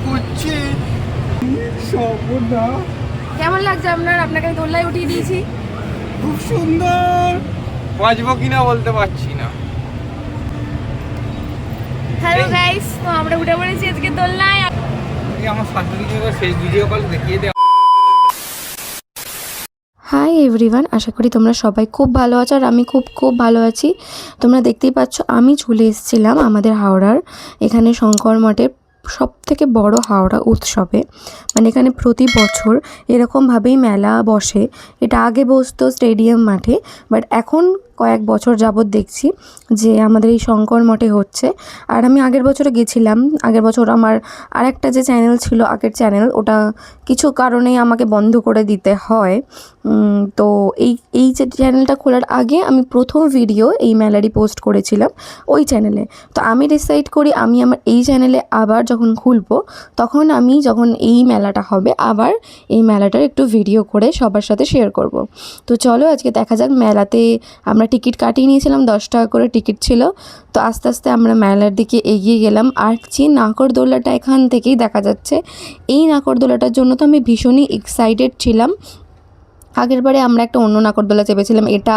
করছে। কেমন লাগছে আপনার? আপনাকে আমি দোল্লায় উঠিয়ে দিয়েছি। খুব সুন্দর। বাজবো কিনা বলতে পারছি না। হ্যালো গাইস, তো আমরা উঠে পড়েছি আজকে দোলনায়। আমার শাশুড়িকে শেষ ভিডিও কল দেখিয়ে দেওয়া। হাই এভরিওয়ান, আশা করি তোমরা সবাই খুব ভালো আছো আর আমি খুব খুব ভালো আছি। তোমরা দেখতেই পাচ্ছ আমি চলে এসেছিলাম আমাদের হাওড়ার এখানে শঙ্কর মঠের সবথেকে বড় হাওড়া উৎসবে। মানে এখানে প্রতি বছর এরকমভাবেই মেলা বসে। এটা আগে বসতো স্টেডিয়াম মাঠে, বাট এখন কয়েক বছর যাবৎ দেখছি যে আমাদের এই শঙ্কর মঠে হচ্ছে। আর আমি আগের বছরে গেছিলাম। আগের বছর আমার আরেকটা যে চ্যানেল ছিল, আগের চ্যানেল, ওটা কিছু কারণেই আমাকে বন্ধ করে দিতে হয়। তো এই যে চ্যানেলটা খোলার আগে আমি প্রথম ভিডিও এই মেলারই পোস্ট করেছিলাম ওই চ্যানেলে। তো আমি ডিসাইড করি আমি আমার এই চ্যানেলে আবার যখন খুলবো তখন আমি যখন এই মেলাটা হবে আবার এই মেলাটার একটু ভিডিও করে সবার সাথে শেয়ার করব। তো চলো আজকে দেখা যাক। মেলাতে আমরা টিকিট কাটিয়ে নিয়েছিলাম, 10 টাকা করে টিকিট ছিল। তো আস্তে আস্তে আমরা মেলার দিকে এগিয়ে গেলাম। আর যে নাগরদোলাটা এখান থেকেই দেখা যাচ্ছে, এই নাগরদোলাটার জন্য তো আমি ভীষণই এক্সাইটেড ছিলাম। আগের বারে আমরা একটা অন্য নাগরদোলা চেপেছিলাম। এটা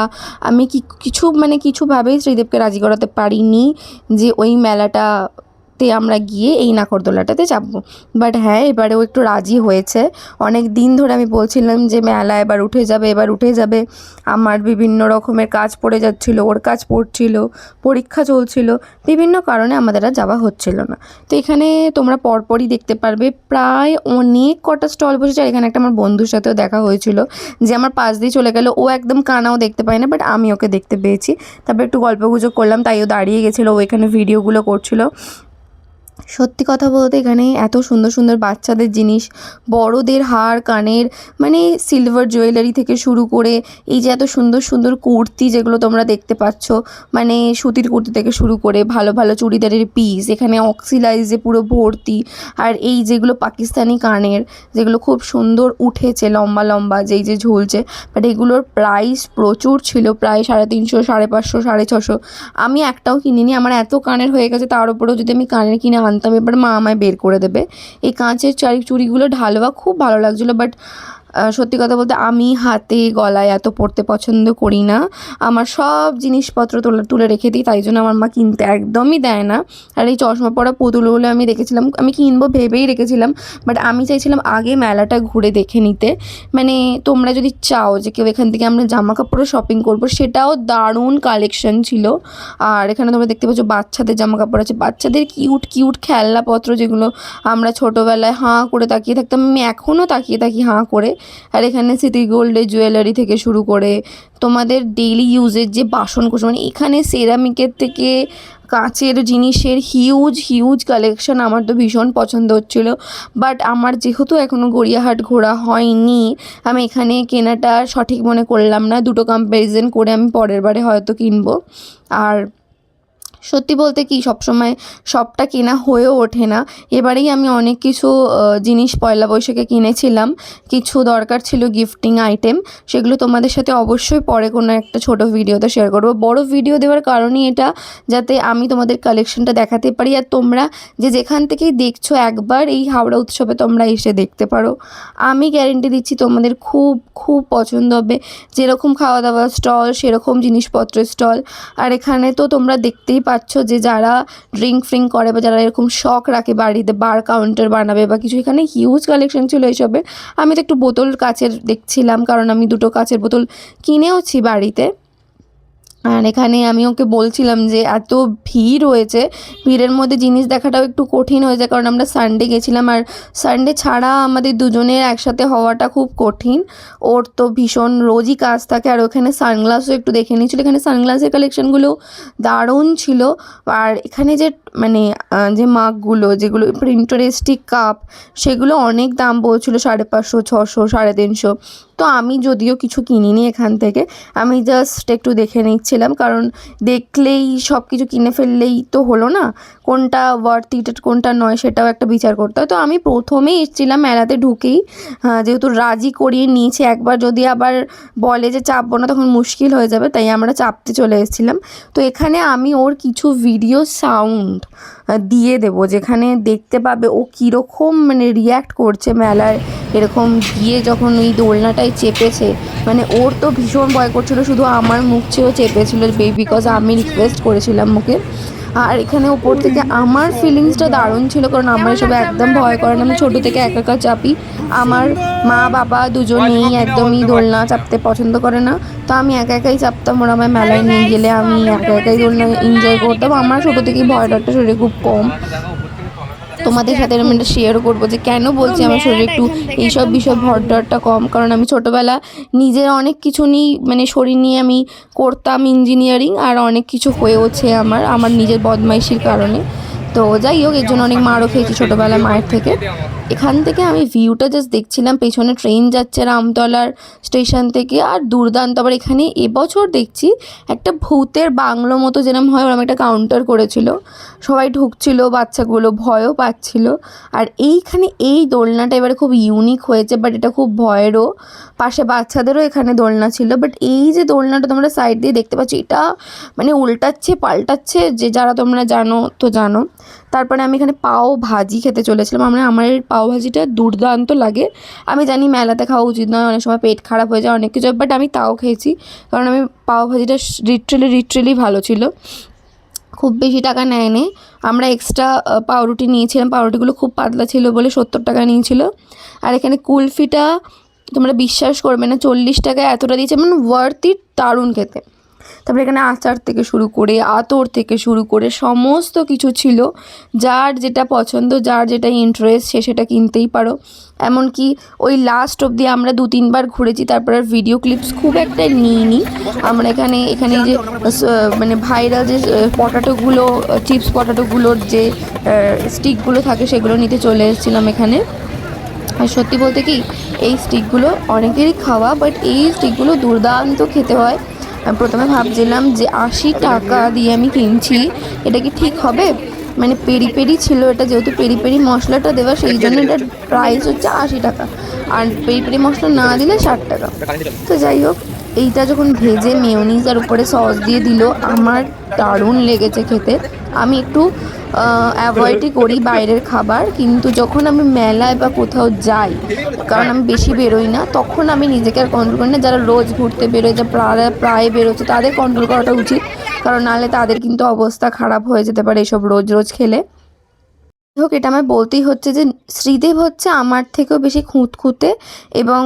আমি কিছুভাবেই শ্রীদেবকে রাজি করাতে পারিনি যে ওই মেলাটাতে আমরা গিয়ে এই নাগরদোলাটাতে চাপবো। বাট হ্যাঁ, এবারেও একটু রাজি হয়েছে। অনেক দিন ধরে আমি বলছিলাম যে মেলা এবার উঠে যাবে। আমার বিভিন্ন রকমের কাজ পড়ে যাচ্ছিল, ওর কাজ পড়ছিল, পরীক্ষা চলছিল, বিভিন্ন কারণে আমাদের আর যাওয়া হচ্ছিল না। তো এখানে তোমরা পরপরই দেখতে পারবে প্রায় অনেক কটা স্টল বসেছে। আর এখানে একটা আমার বন্ধুর সাথেও দেখা হয়েছিল যে আমার পাশ দিয়ে চলে গেল। ও একদম কানাও দেখতে পায় না, বাট আমি ওকে দেখতে পেয়েছি। তারপর একটু গল্পগুজব করলাম, তাই ও দাঁড়িয়ে গেছিলো, ও এখানে ভিডিওগুলো করছিল। সত্যি কথা বলতে এখানে এত সুন্দর সুন্দর বাচ্চাদের জিনিস, বড়দের হার কানের, মানে সিলভার জুয়েলারি থেকে শুরু করে এই যে এত সুন্দর সুন্দর কুর্তি যেগুলো তোমরা দেখতে পাচ্ছ, মানে সুতির কুর্তি থেকে শুরু করে ভালো ভালো চুড়িদারের পিস, এখানে অক্সিলাইজে পুরো ভর্তি। আর এই যেগুলো পাকিস্তানি কানের, যেগুলো খুব সুন্দর উঠেছে লম্বা লম্বা যেই যে ঝুলছে, বাট এগুলোর প্রাইস প্রচুর ছিল, প্রায় 350, 550, 650। আমি একটাও কিনিনি, আমার এত কানের হয়ে গেছে। তার উপরেও যদি আমি কানের কিনে আনতাম, এবার মা আমায় বের করে দেবে। এই কাঁচের চুড়িগুলো ঢালুয়া খুব ভালো লাগছিলো, বাট সত্যি কথা বলতে আমি হাতে গলায় এত পরতে পছন্দ করি না। আমার সব জিনিসপত্র তুলে রেখে দিই, তাই জন্য আমার মা কিনতে একদমই দেয় না। আর এই চশমা পরা পুতুলগুলো আমি রেখেছিলাম, আমি কিনবো ভেবেই রেখেছিলাম, বাট আমি চাইছিলাম আগে মেলাটা ঘুরে দেখে নিতে। মানে তোমরা যদি চাও যে কেউ এখান থেকে আমরা জামা কাপড়ও শপিং করবো, সেটাও দারুণ কালেকশন ছিল। আর এখানে তোমরা দেখতে পাচ্ছ বাচ্চাদের জামা কাপড় আছে, বাচ্চাদের কিউট কিউট খেলনাপত্র, যেগুলো আমরা ছোটোবেলায় হাঁ করে তাকিয়ে থাকতাম, আমি এখনও তাকিয়ে থাকি হাঁ করে। আর এখানে সিটি গোল্ডের জুয়েলারি থেকে শুরু করে তোমাদের ডেইলি ইউজের যে বাসনকোসন, মানে এখানে সেরামিকের থেকে কাঁচের জিনিসের হিউজ হিউজ কালেকশন। আমার তো ভীষণ পছন্দ হচ্ছিল, বাট আমার যেহেতু এখনও গড়িয়াহাট ঘোরা হয়নি, আমি এখানে কেনাটা সঠিক মনে করলাম না। দুটো কম্প্যারিজন করে আমি পরের বারে হয়তো কিনবো। আর সত্যি বলতে কি সবসময় সবটা কেনা হয়েও ওঠে না। এবারেই আমি অনেক কিছু জিনিস পয়লা বৈশাখে কিনেছিলাম, কিছু দরকার ছিল গিফটিং আইটেম, সেগুলো তোমাদের সাথে অবশ্যই পরে কোনো একটা ছোটো ভিডিওতে শেয়ার করবো। বড় ভিডিও দেওয়ার কারণই এটা, যাতে আমি তোমাদের কালেকশনটা দেখাতে পারি। আর তোমরা যে যেখান থেকেই দেখছো, একবার এই হাওড়া উৎসবে তোমরা এসে দেখতে পারো। আমি গ্যারেন্টি দিচ্ছি তোমাদের খুব খুব পছন্দ হবে। যেরকম খাওয়া দাওয়ার স্টল, সেরকম জিনিসপত্রের স্টল। আর এখানে তো তোমরা দেখতেই পাচ্ছ যে যারা ড্রিঙ্ক করে বা যারা এরকম শখ রাখে বাড়িতে বার কাউন্টার বানাবে বা কিছু, এখানে হিউজ কালেকশন ছিল এইসবের। আমি তো একটু বোতল কাচের দেখছিলাম, কারণ আমি 2টো কাচের বোতল কিনেওছি বাড়িতে। আর এখানে আমি ওকে বলছিলাম যে এত ভিড় হয়েছে, ভিড়ের মধ্যে জিনিস দেখাটাও একটু কঠিন হয়ে যায়, কারণ আমরা সানডে গেছিলাম, আর সানডে ছাড়া আমাদের দুজনের একসাথে হওয়াটা খুব কঠিন। ওর তো ভীষণ রোজই কাজ থাকে। আর ওখানে সানগ্লাসও একটু দেখে নিয়েছিল, এখানে সানগ্লাসের কালেকশানগুলো দারুণ ছিল। আর এখানে যে যে মাগগুলো, যেগুলো প্রিন্টারেস্টিক কাপ, সেগুলো অনেক দাম বলছিল, 550, 600, 350। তো আমি যদিও কিছু কিনিনি এখান থেকে, আমি জাস্ট একটু দেখে নিচ্ছি। এসেছিলাম, কারণ দেখলেই সব কিছু কিনে ফেললেই তো হলো না, কোনটা ওয়ার্থ ইট কোনটা নয় সেটাও একটা বিচার করতে হয়। তো আমি প্রথমেই এসেছিলাম মেলাতে ঢুকেই, যেহেতু রাজি করিয়ে নিয়েছি, একবার যদি আবার বলে যে চাপবো না তখন মুশকিল হয়ে যাবে, তাই আমরা চাপতে চলে এসেছিলাম। তো এখানে আমি ওর কিছু ভিডিও সাউন্ড দিয়ে দেবো, যেখানে দেখতে পাবে ও কীরকম মানে রিয়্যাক্ট করছে মেলায় এরকম গিয়ে যখন ওই দোলনাটায় চেপেছে। মানে ওর তো ভীষণ ভয় করছিলো, শুধু আমার মুখ চেয়েও চেপেছিলো বিকজ আমি রিকোয়েস্ট করেছিলাম মুখে। আর এখানে ওপর থেকে আমার ফিলিংসটা দারুণ ছিল, কারণ আমার এসব একদম ভয় করে না, আমি ছোটো থেকে একা একা চাপি। আমার মা বাবা দুজনেই একদমই দোলনা চাপতে পছন্দ করে না, তো আমি একা একাই চাপতাম। ওরা আমায় মেলায় নিয়ে গেলে আমি একা একাই দোলনা এনজয় করতাম। আমার ছোটো থেকেই ভয় ডরটা শরীরে খুব কম। তোমাদের সাথে আমি এটা শেয়ারও করবো যে কেন বলছি আমার শরীরে একটু এইসব বিষয় ভর ডরটা কম, কারণ আমি ছোটোবেলা নিজের অনেক কিছু নিয়ে মানে শরীর নিয়ে আমি করতাম ইঞ্জিনিয়ারিং, আর অনেক কিছু হয়েওছে আমার নিজের বদমাইশির কারণে। তো যাই হোক, এর জন্য অনেক মারও খেয়েছি ছোটোবেলায় মায়ের থেকে। এখান থেকে আমি ভিউটা জাস্ট দেখছিলাম, পেছনে ট্রেন যাচ্ছে রামতলার স্টেশন থেকে, আর দুর্দান্ত। আবার এখানে এবছর দেখছি একটা ভূতের বাংলো মতো যেরকম হয় ওরকম একটা কাউন্টার করেছিল, সবাই ঢুকছিল, বাচ্চাগুলো ভয়ও পাচ্ছিল। আর এইখানে এই দোলনাটা এবারে খুব ইউনিক হয়েছে, বাট এটা খুব ভয়েরও। পাশে বাচ্চাদেরও এখানে দোলনা ছিল, বাট এই যে দোলনাটা তোমরা সাইড দিয়ে দেখতে পাচ্ছ, এটা মানে উল্টাচ্ছে পাল্টাচ্ছে, যে যারা তোমরা জানো তো জানো। তারপরে আমি এখানে পাও ভাজি খেতে চলেছিলাম। আমার এই পাও ভাজিটা দুর্দান্ত লাগে। আমি জানি মেলাতে খাওয়া উচিত নয়, অনেক সময় পেট খারাপ হয়ে যায় অনেক কিছু, বাট আমি তাও খেয়েছি, কারণ আমি পাও ভাজিটা লিটারেলি ভালো ছিল। খুব বেশি টাকা নেয়নি, আমরা এক্সট্রা পাউরুটি নিয়েছিলাম, পাউরুটিগুলো খুব পাতলা ছিল বলে 70 টাকা নিয়েছিল। আর এখানে কুলফিটা তোমরা বিশ্বাস করবে না, 40 টাকায় এতটা দিয়েছে, মানে ওয়ার্থ ইট, দারুণ খেতে। তারপরে এখানে আচার থেকে শুরু করে আতর থেকে শুরু করে সমস্ত কিছু ছিল, যার যেটা পছন্দ, যার যেটা ইন্টারেস্ট সে সেটা কিনতেই পারো। এমনকি ওই লাস্ট অবধি আমরা 2-3 বার ঘুরেছি, তারপর আর ভিডিও ক্লিপস খুব একটা নিইনি আমরা। এখানে যে মানে ভাইরাল যে পটাটোগুলো, চিপস পটাটোগুলোর যে স্টিকগুলো থাকে সেগুলো নিতে চলে এসেছিলাম এখানে। আর সত্যি বলতে কি, এই স্টিকগুলো অনেকেরই খাওয়া, বাট এই স্টিকগুলো দুর্দান্ত খেতে হয়। আমি প্রথমে ভাবছিলাম যে 80 টাকা দিয়ে আমি কিনছি, এটা কি ঠিক হবে? মানে পেরি পেরি ছিল এটা, যেহেতু পেরি পেরি মশলাটা দেওয়া সেই জন্য এটার প্রাইস হচ্ছে 80 টাকা, আর পেরি পেরি মশলা না দিলে 60 টাকা। তো যাই হোক, এইটা যখন ভেজে মেয়োনিজ আর উপরে সস দিয়ে দিল, আমার দারুণ লেগেছে খেতে। আমি একটু অ্যাভয়েডই করি বাইরের খাবার, কিন্তু যখন আমি মেলায় বা কোথাও যাই, কারণ আমি বেশি বেরোই না, তখন আমি নিজেকে আর কন্ট্রোল করি না। যারা রোজ ঘুরতে বেরোয়, যা প্রায় বেরোচ্ছে, তাদের কন্ট্রোল করাটা উচিত, কারণ নাহলে তাদের কিন্তু অবস্থা খারাপ হয়ে যেতে পারে এসব রোজ খেলে। হোক, এটা আমার বলতেই হচ্ছে যে শ্রীদেব হচ্ছে আমার থেকেও বেশি খুঁতখুঁতে, এবং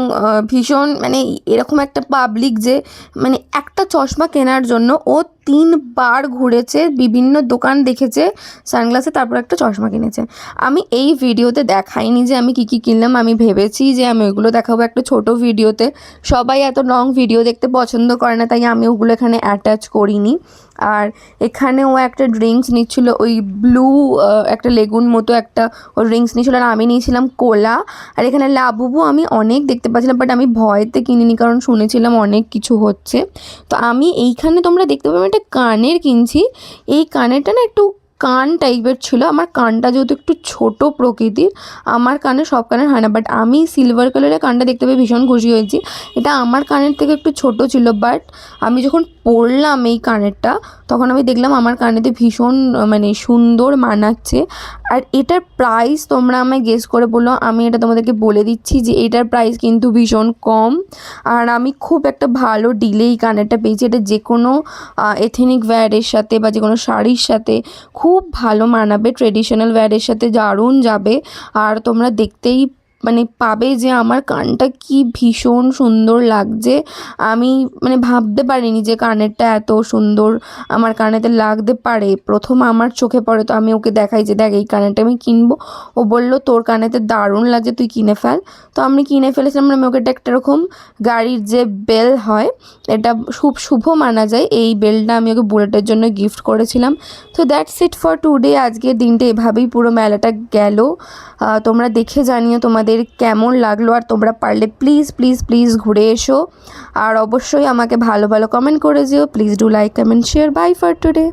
ভীষণ মানে এরকম একটা পাবলিক যে মানে একটা চশমা কেনার জন্য ও 3 বার ঘুরেছে, বিভিন্ন দোকান দেখেছে সানগ্লাসে, তারপর একটা চশমা কিনেছে। আমি এই ভিডিওতে দেখাইনি যে আমি কী কিনলাম, আমি ভেবেছি যে আমি ওইগুলো দেখাবো একটা ছোট ভিডিওতে। সবাই এত লং ভিডিও দেখতে পছন্দ করে না, তাই আমি ওগুলো এখানে অ্যাটাচ করিনি। আর এখানে ও একটা ড্রিঙ্কস নিচ্ছিল, ওই ব্লু একটা লেগুন মতো একটা ও ড্রিঙ্কস নিয়েছিল, আর আমি নিয়েছিলাম কোলা। আর এখানে লাবুবু আমি অনেক দেখতে পাচ্ছিলাম, বাট আমি ভয়তে কিনিনি, কারণ শুনেছিলাম অনেক কিছু হচ্ছে। তো আমি এইখানে তোমরা দেখতে পাবে একটা কানের কিনছি। এই কানেরটা না একটু কান টাইপের ছিল, আমার কানটা যেহেতু একটু ছোট প্রকৃতির, আমার কানে সব কানের হয় না, বাট আমি সিলভার কালারের কানটা দেখতে পেয়ে ভীষণ খুশি হয়েছি। এটা আমার কানের থেকে একটু ছোট ছিল, বাট আমি যখন পরলাম এই কানেরটা, তখন আমি দেখলাম আমার কানেতে ভীষণ মানে সুন্দর মানাচ্ছে। আর এটার প্রাইস তোমরা আমায় গেস করে বলো, আমি এটা তোমাদেরকে বলে দিচ্ছি যে এটার প্রাইস কিন্তু ভীষণ কম। আর আমি খুব একটা ভালো ডিলে এই কানেরটা পেয়েছি। এটা যে কোনো এথেনিক ওয়্যারের সাথে বা যে কোনো শাড়ির সাথে খুব ভালো মানাবে, ট্রেডিশনাল ওয়্যারের সাথে দারুণ যাবে। আর তোমরা দেখতেই মানে পাবে যে আমার কানটা কি ভীষণ সুন্দর লাগছে। আমি মানে ভাবতে পারিনি যে কানেরটা এত সুন্দর আমার কানেতে লাগতে পারে। প্রথম আমার চোখে পড়ে, তো আমি ওকে দেখাই যে দেখ এই কানেরটা আমি কিনবো। ও বললো তোর কানেতে দারুণ লাগছে, তুই কিনে ফেল। তো আমি কিনে ফেলেছিলাম। আমি ওকে একটা এরকম গাড়ির যে বেল হয়, এটা খুব শুভ মানা যায়, এই বেলটা আমি ওকে বুলেটের জন্য গিফট করেছিলাম। তো দ্যাটস ইট ফর টুডে। আজকের দিনটা এভাবেই পুরো মেলাটা গেল। তোমরা দেখে জানিও তোমাদের কেমন লাগলো, আর তোমরা পারলে প্লিজ প্লিজ প্লিজ ঘুরে এসো। আর অবশ্যই আমাকে ভালো ভালো কমেন্ট করে দিও। Please do like comment share. Bye for today.